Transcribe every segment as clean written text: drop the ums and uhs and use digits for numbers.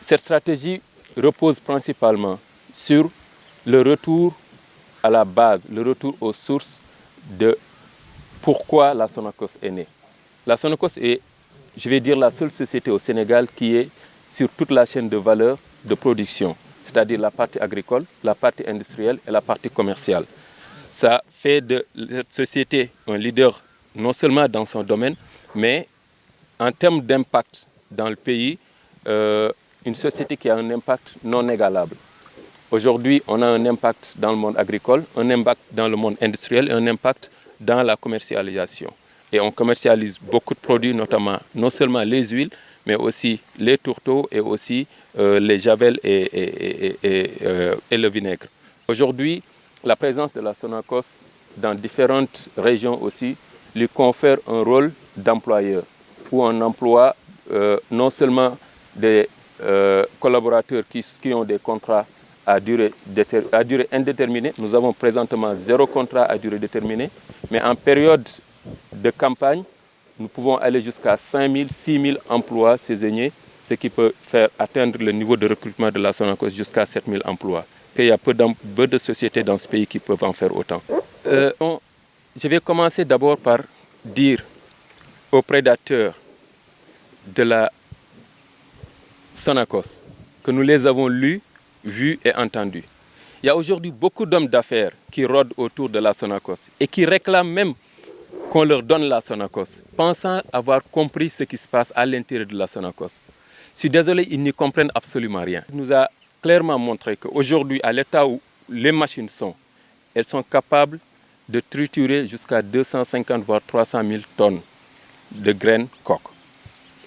Cette stratégie repose principalement sur le retour à la base, le retour aux sources de pourquoi la Sonacos est née. La Sonacos est, je vais dire, la seule société au Sénégal qui est sur toute la chaîne de valeur de production, c'est-à-dire la partie agricole, la partie industrielle et la partie commerciale. Ça fait de cette société un leader non seulement dans son domaine, mais en termes d'impact dans le pays, une société qui a un impact non égalable. Aujourd'hui, on a un impact dans le monde agricole, un impact dans le monde industriel et un impact dans la commercialisation. Et on commercialise beaucoup de produits, notamment non seulement les huiles, mais aussi les tourteaux et aussi les javels et le vinaigre. Aujourd'hui, la présence de la Sonacos dans différentes régions aussi lui confère un rôle d'employeur, où on emploie non seulement des collaborateurs qui ont des contrats à durée indéterminée. Nous avons présentement 0 contrat à durée déterminée, mais en période de campagne, nous pouvons aller jusqu'à 5 000, 6 000 emplois saisonniers, ce qui peut faire atteindre le niveau de recrutement de la Sonacos jusqu'à 7 000 emplois. Il y a peu de sociétés dans ce pays qui peuvent en faire autant. Je vais commencer d'abord par dire aux prédateurs de la Sonacos que nous les avons lus, vus et entendus. Il y a aujourd'hui beaucoup d'hommes d'affaires qui rôdent autour de la Sonacos et qui réclament même qu'on leur donne la Sonacos, pensant avoir compris ce qui se passe à l'intérieur de la Sonacos. Je suis désolé, ils n'y comprennent absolument rien. Il nous a clairement montré qu'aujourd'hui, à l'état où les machines sont, elles sont capables de triturer jusqu'à 250 voire 300 000 tonnes de graines coques.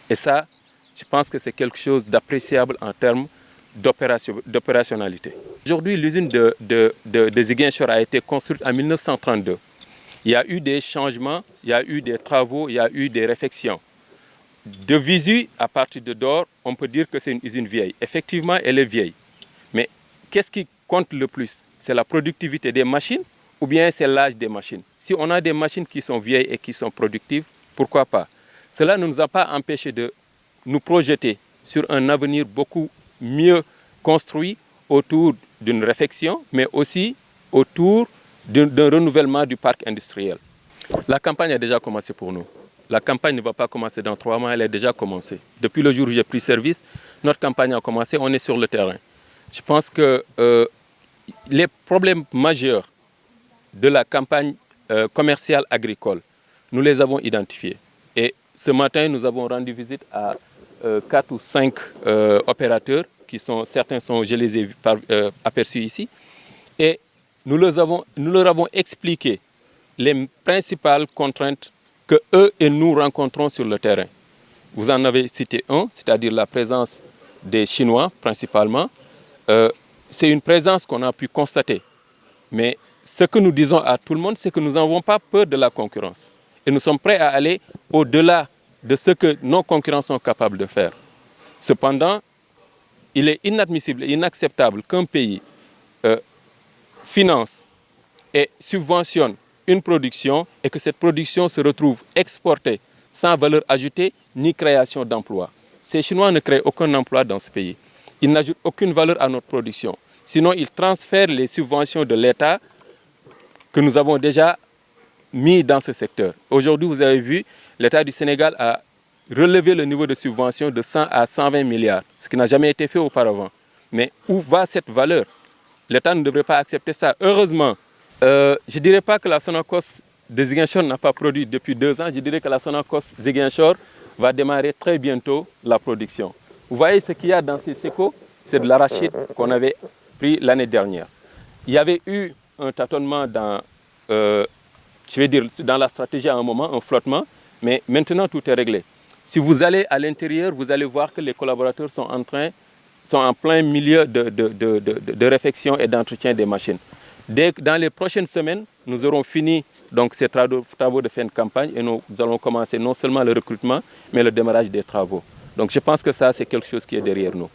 Et ça, je pense que c'est quelque chose d'appréciable en termes d'opérationnalité. Aujourd'hui, l'usine de Ziguinchor a été construite en 1932. Il y a eu des changements, il y a eu des travaux, il y a eu des réfections. De visu, à partir de Dor, on peut dire que c'est une usine vieille. Effectivement, elle est vieille. Mais qu'est-ce qui compte le plus? C'est la productivité des machines ou bien c'est l'âge des machines? Si on a des machines qui sont vieilles et qui sont productives, pourquoi pas? Cela ne nous a pas empêché de nous projeter sur un avenir beaucoup mieux construit autour d'une réfection, mais aussi autour d'un renouvellement du parc industriel. La campagne a déjà commencé pour nous. La campagne ne va pas commencer dans 3 mois, elle a déjà commencé. Depuis le jour où j'ai pris service, notre campagne a commencé, on est sur le terrain. Je pense que les problèmes majeurs de la campagne commerciale agricole, nous les avons identifiés. Et ce matin, nous avons rendu visite à 4 ou 5 opérateurs, certains sont, je les ai aperçus ici, et nous leur avons expliqué les principales contraintes que eux et nous rencontrons sur le terrain. Vous en avez cité un, c'est-à-dire la présence des Chinois principalement. C'est une présence qu'on a pu constater. Mais ce que nous disons à tout le monde, c'est que nous n'avons pas peur de la concurrence. Et nous sommes prêts à aller au-delà de ce que nos concurrents sont capables de faire. Cependant, il est inadmissible et inacceptable qu'un pays finance et subventionne une production et que cette production se retrouve exportée sans valeur ajoutée ni création d'emplois. Ces Chinois ne créent aucun emploi dans ce pays. Ils n'ajoutent aucune valeur à notre production. Sinon, ils transfèrent les subventions de l'État que nous avons déjà mis dans ce secteur. Aujourd'hui, vous avez vu, l'État du Sénégal a relevé le niveau de subvention de 100 à 120 milliards, ce qui n'a jamais été fait auparavant. Mais où va cette valeur? L'État ne devrait pas accepter ça. Heureusement, je ne dirais pas que la Sonacos de Ziguinchor n'a pas produit depuis 2 ans. Je dirais que la Sonacos Ziguinchor va démarrer très bientôt la production. Vous voyez ce qu'il y a dans ces sécos? C'est de l'arachide qu'on avait pris l'année dernière. Il y avait eu un tâtonnement dans la stratégie à un moment, un flottement, mais maintenant tout est réglé. Si vous allez à l'intérieur, vous allez voir que les collaborateurs sont en plein milieu de réfection et d'entretien des machines. Dans les prochaines semaines, nous aurons fini donc, ces travaux de fin de campagne et nous allons commencer non seulement le recrutement, mais le démarrage des travaux. Donc je pense que ça, c'est quelque chose qui est derrière nous.